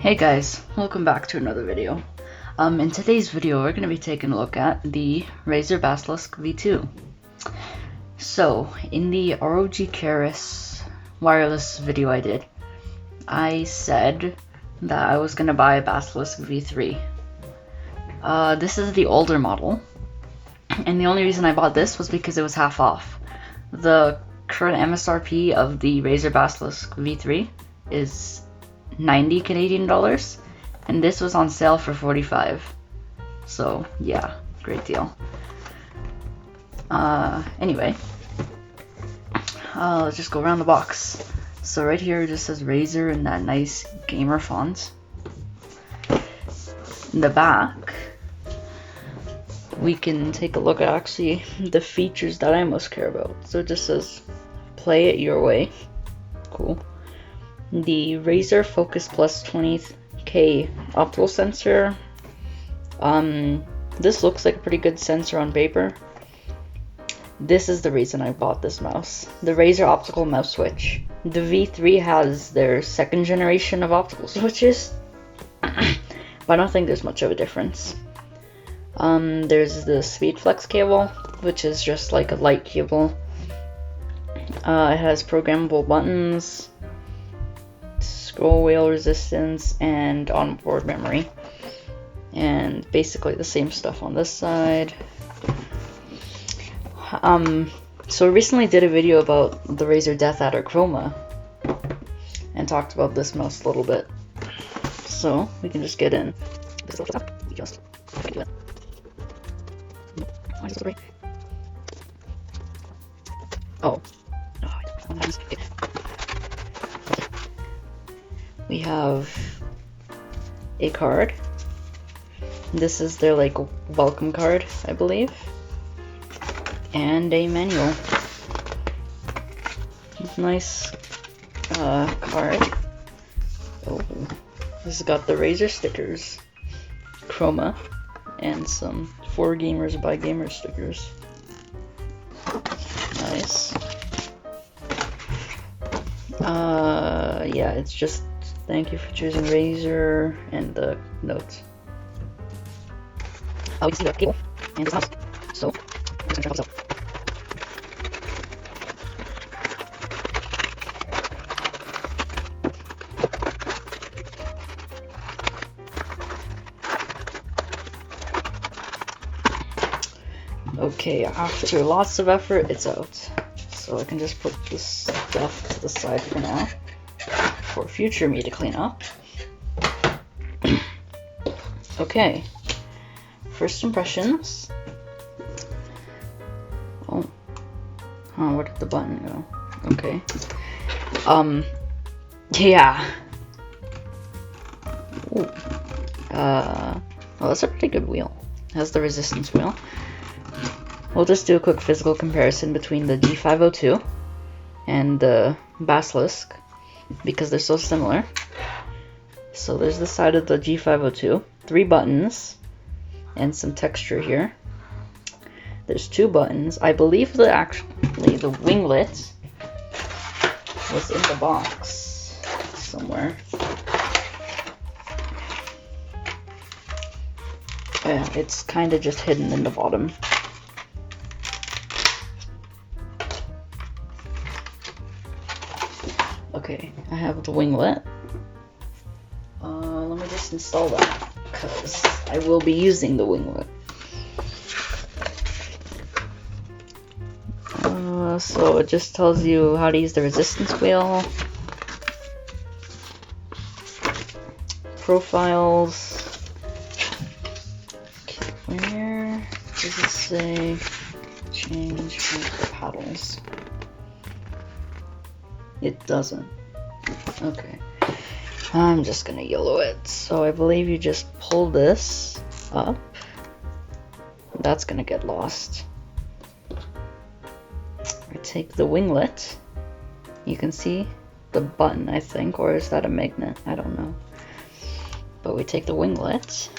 Hey guys, welcome back to another video. In today's video we're going to be taking a look at the Razer Basilisk V2. So, in the ROG Keras wireless video I did, I said that I was going to buy a Basilisk V3. This is the older model, and the only reason I bought this was because it was half off. The current MSRP of the Razer Basilisk V3 is 90 Canadian dollars, and this was on sale for 45. So yeah, great deal. Anyway, let's just go around the box. So right here it just says Razer in that nice gamer font. In the back we can take a look at actually the features that I most care about. So it just says play it your way. Cool. The Razer Focus Plus 20K optical sensor. This looks like a pretty good sensor on paper. This is the reason I bought this mouse. The Razer optical mouse switch. The V3 has their second generation of optical switches, but I don't think there's much of a difference. There's the SpeedFlex cable, which is just like a light cable. It has programmable buttons, scroll wheel resistance, and onboard memory, and basically the same stuff on this side. So I recently did a video about the Razer Death Adder Chroma and talked about this mouse a little bit, so we can just get in. Oh. We have a card. This is their like welcome card, I believe, and a manual. Nice card. Oh, this has got the Razer stickers, Chroma, and some For Gamers by Gamers stickers. Nice. Yeah, it's just thank you for choosing Razer and the notes. We can see the cable and this mouse. So, I'm just gonna try this out. Okay, after lots of effort, it's out. So I can just put this stuff to the side for now, for future me to clean up. Okay, first impressions. Oh, where did the button go? Okay. Yeah. Ooh. Well, that's a pretty good wheel. It has the resistance wheel. We'll just do a quick physical comparison between the G502 and the Basilisk, because they're so similar. So there's the side of the G502, 3 buttons, and some texture here. There's 2 buttons. I believe that actually the winglet was in the box somewhere. Yeah, it's kind of just hidden in the bottom. Okay, I have the winglet. Let me just install that, because I will be using the winglet. So it just tells you how to use the resistance wheel, profiles. Okay, where does it say change paddles? It doesn't. Okay. I'm just gonna yellow it. So I believe you just pull this up. That's gonna get lost. I take the winglet. You can see the button, I think, or is that a magnet? I don't know. But we take the winglet,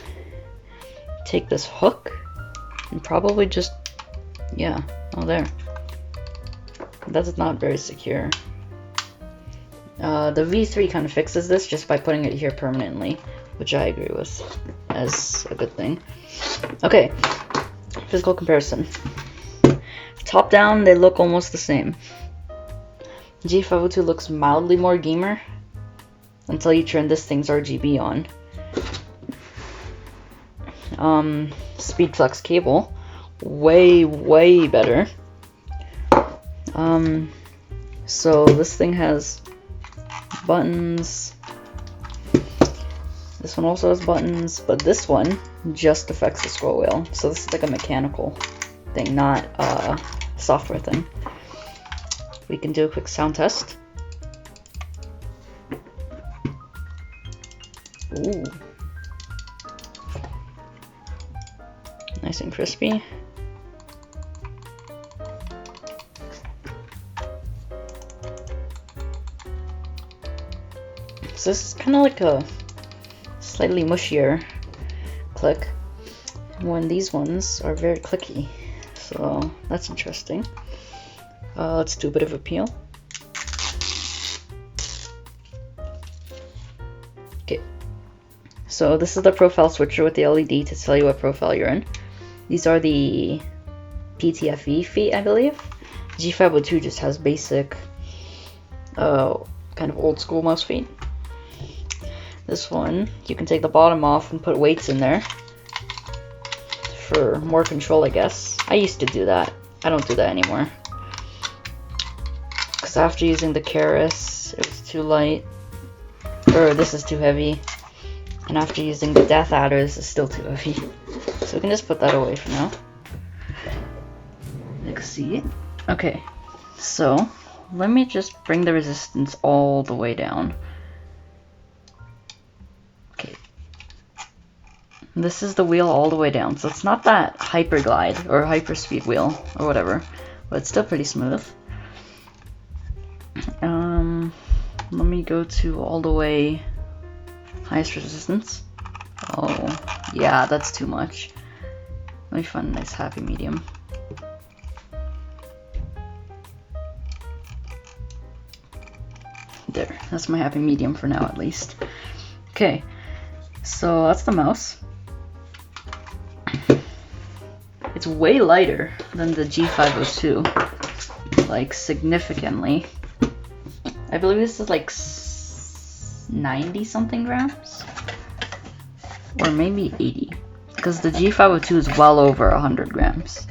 take this hook, and probably just, yeah, oh there. That's not very secure. The V3 kind of fixes this just by putting it here permanently, which I agree with as a good thing. Okay, physical comparison. Top down, they look almost the same. G502 looks mildly more gamer until you turn this thing's RGB on. Speed flex cable, way better. So this thing has buttons. This one also has buttons, but this one just affects the scroll wheel. So this is like a mechanical thing, not a software thing. We can do a quick sound test. Ooh. Nice and crispy. So this is kind of like a slightly mushier click, when these ones are very clicky. So that's interesting. Let's do a bit of a peel. Okay, so this is the profile switcher with the LED to tell you what profile you're in. These are the PTFE feet, I believe. G502 just has basic, kind of old school mouse feet. This one, you can take the bottom off and put weights in there for more control, I guess. I used to do that. I don't do that anymore. Because after using the Keras, it was too light. Or this is too heavy. And after using the Death Adder, this is still too heavy. So we can just put that away for now. See. Okay, so let me just bring the resistance all the way down. Okay. This is the wheel all the way down, so it's not that hyper glide or hyper speed wheel or whatever, but it's still pretty smooth. Let me go to all the way highest resistance. Oh, yeah, that's too much. Let me find a nice happy medium. There, that's my happy medium for now at least. Okay, so that's the mouse. It's way lighter than the G502, like significantly. I believe this is like 90 something grams, or maybe 80, because the G502 is well over 100 grams.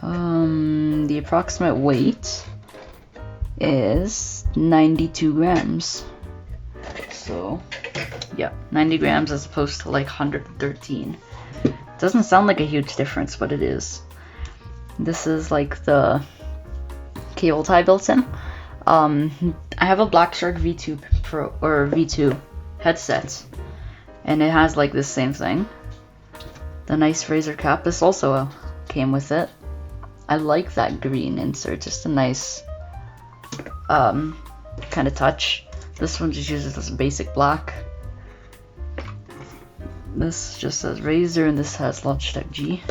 The approximate weight is 92 grams. So yeah, 90 grams as opposed to like 113. Doesn't sound like a huge difference, but it is. This is like the cable tie built in. I have a Black Shark V2 Pro or V2 headset, and it has like this same thing. The nice Razer cap. This also came with it. I like that green insert, just a nice kind of touch. This one just uses this basic black. This just says Razer, and this has Logitech G.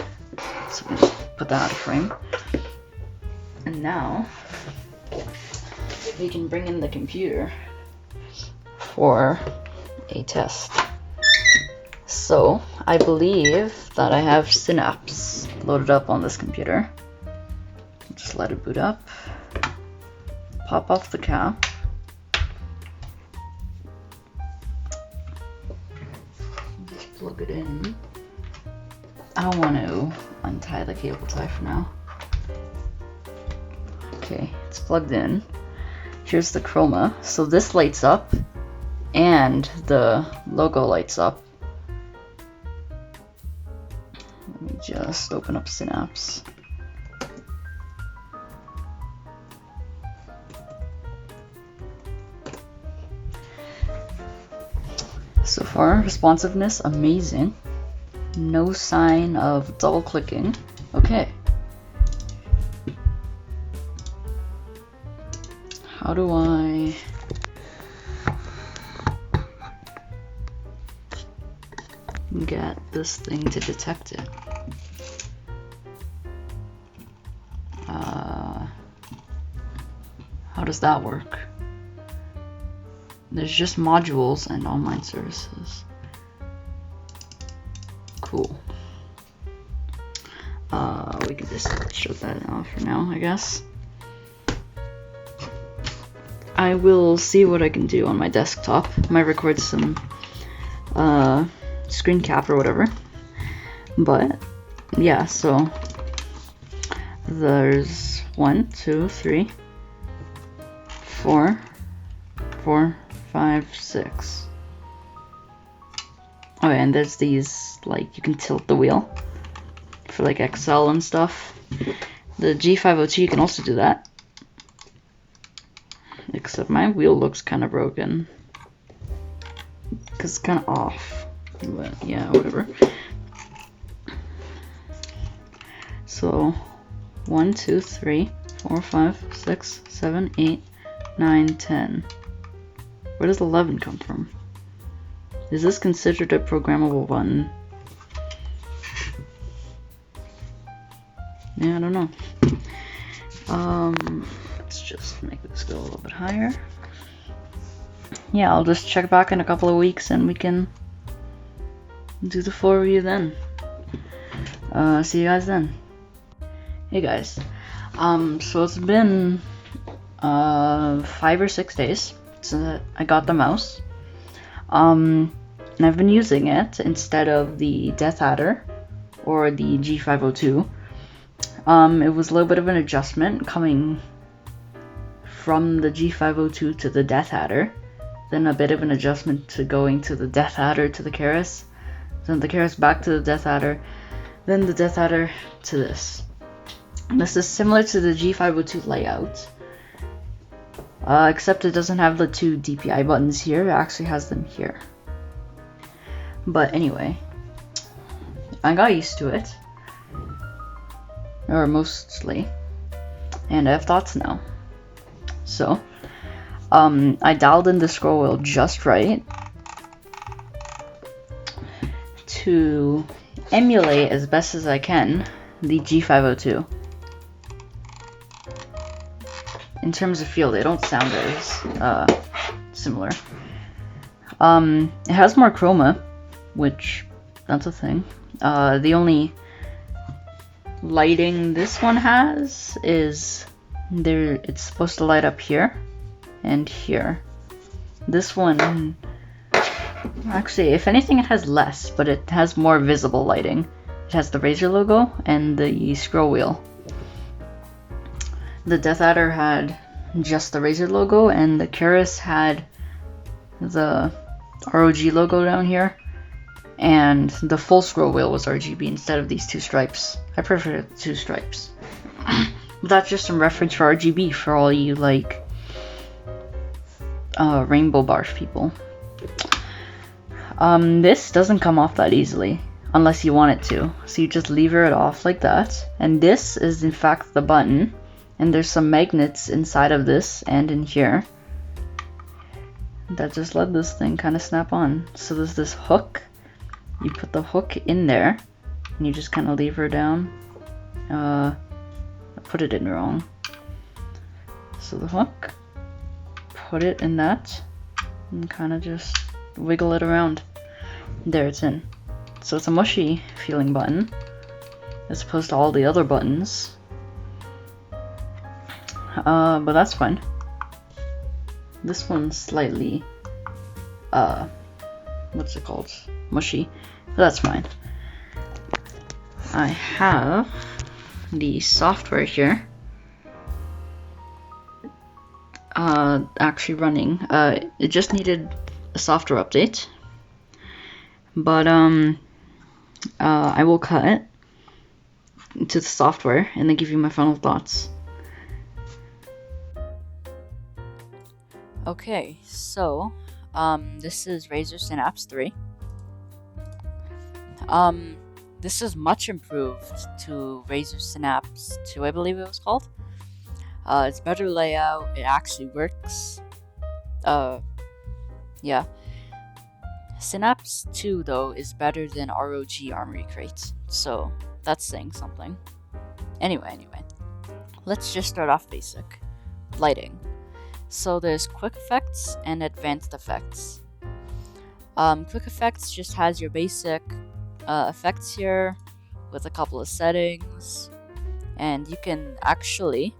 So we just put that out of frame. And now we can bring in the computer for a test. So I believe that I have Synapse loaded up on this computer. Just let it boot up. Pop off the cap. Just plug it in. I want to untie the cable tie for now. Okay, it's plugged in. Here's the chroma. So this lights up and the logo lights up. Let me just open up Synapse. So far, responsiveness amazing. No sign of double clicking. Okay. How do I get this thing to detect it? How does that work? There's just modules and online services. Cool. We can just shut that off for now, I guess. I will see what I can do on my desktop. Might record some screen cap or whatever. But yeah, so there's 1, 2, 3, 4, 5, 6. Oh, and there's these, like, you can tilt the wheel for like Excel and stuff. The G502 you can also do that. Except my wheel looks kind of broken. Because it's kind of off. But yeah, whatever. So 1, 2, 3, 4, 5, 6, 7, 8, 9, 10. Where does 11 come from? Is this considered a programmable button? Yeah, I don't know. Let's just make this go a little bit higher. Yeah, I'll just check back in a couple of weeks and we can do the full review then. See you guys then. Hey guys. So it's been 5 or 6 days since I got the mouse. And I've been using it instead of the Death Adder or the G502. It was a little bit of an adjustment coming from the G502 to the Death Adder, then a bit of an adjustment to going to the Death Adder to the Keras, then the Keras back to the Death Adder, then the Death Adder to this. This is similar to the G502 layout, except it doesn't have the 2 DPI buttons here, it actually has them here. But anyway, I got used to it. Or mostly, and I have thoughts now. So, I dialed in the scroll wheel just right to emulate as best as I can the G502. In terms of feel, they don't sound as similar. It has more chroma, which that's a thing. The only lighting this one has is it's supposed to light up here and here. This one, actually, if anything, it has less, but it has more visible lighting. It has the Razer logo and the scroll wheel. The Death Adder had just the Razer logo, and the Keras had the ROG logo down here. And the full scroll wheel was RGB instead of these 2 stripes. I prefer the 2 stripes. But that's just some reference for RGB for all you like rainbow barf people. This doesn't come off that easily unless you want it to. So you just lever it off like that. And this is in fact the button. And there's some magnets inside of this and in here that just let this thing kind of snap on. So there's this hook. You put the hook in there, and you just kind of lever down. I put it in wrong. So the hook, put it in that, and kind of just wiggle it around. There, it's in. So it's a mushy feeling button, as opposed to all the other buttons. But that's fine. This one's slightly, what's it called? Mushy. That's fine. I have the software here actually running. It just needed a software update, but I will cut it to the software and then give you my final thoughts. Okay, so this is Razer Synapse 3. This is much improved to Razer Synapse 2, I believe it was called. It's better layout, it actually works. Yeah. Synapse 2, though, is better than ROG Armory Crate, so that's saying something. Anyway, let's just start off basic. Lighting. So there's quick effects and advanced effects. Quick effects just has your basic effects here with a couple of settings, and you can actually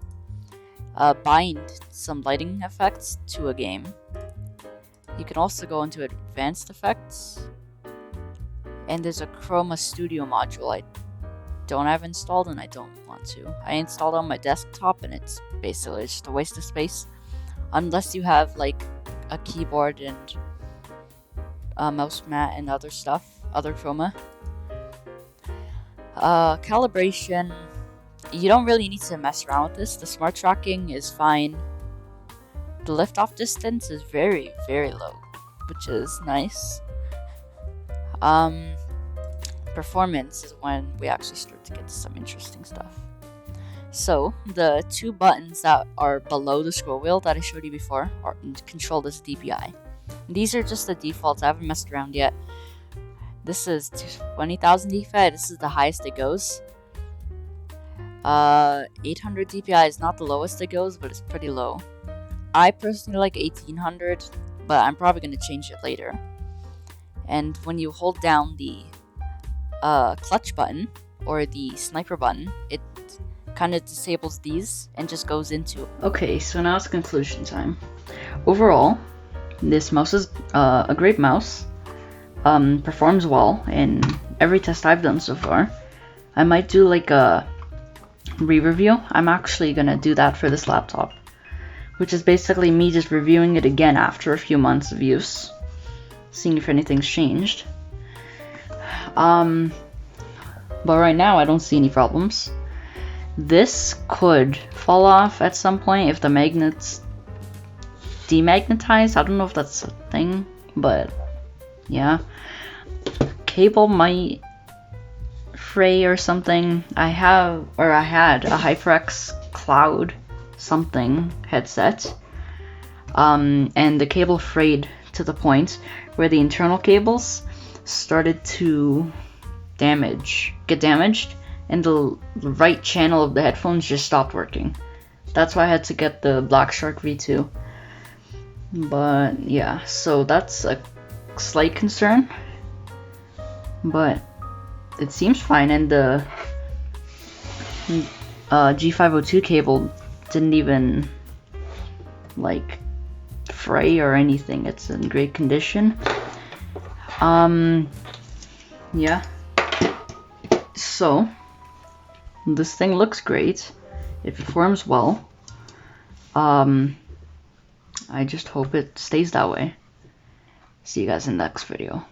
bind some lighting effects to a game. You can also go into advanced effects, and there's a Chroma Studio module I don't have installed and I don't want to. I installed it on my desktop and it's basically just a waste of space unless you have like a keyboard and a mouse mat and other stuff, other Chroma. Calibration, you don't really need to mess around with this. The smart tracking is fine. The lift-off distance is very, very low, which is nice. Performance is when we actually start to get to some interesting stuff. So, the two buttons that are below the scroll wheel that I showed you before are control this DPI. These are just the defaults. I haven't messed around yet. This is 20,000 DPI. This is the highest it goes. 800 DPI is not the lowest it goes, but it's pretty low. I personally like 1800, but I'm probably going to change it later. And when you hold down the clutch button or the sniper button, it kind of disables these and just goes into. Okay, so now it's conclusion time. Overall, this mouse is a great mouse. Performs well in every test I've done so far. I might do like a re-review. I'm actually gonna do that for this laptop, which is basically me just reviewing it again after a few months of use, seeing if anything's changed. But right now I don't see any problems. This could fall off at some point if the magnets demagnetize. I don't know if that's a thing, but yeah. Cable might fray or something. I had a HyperX Cloud something headset, and the cable frayed to the point where the internal cables started to get damaged, and the right channel of the headphones just stopped working. That's why I had to get the Black Shark V2. But yeah, so that's a slight concern, but it seems fine, and the G502 cable didn't even like fray or anything. It's in great condition. Yeah, so this thing looks great. It performs well. I just hope it stays that way. See you guys in the next video.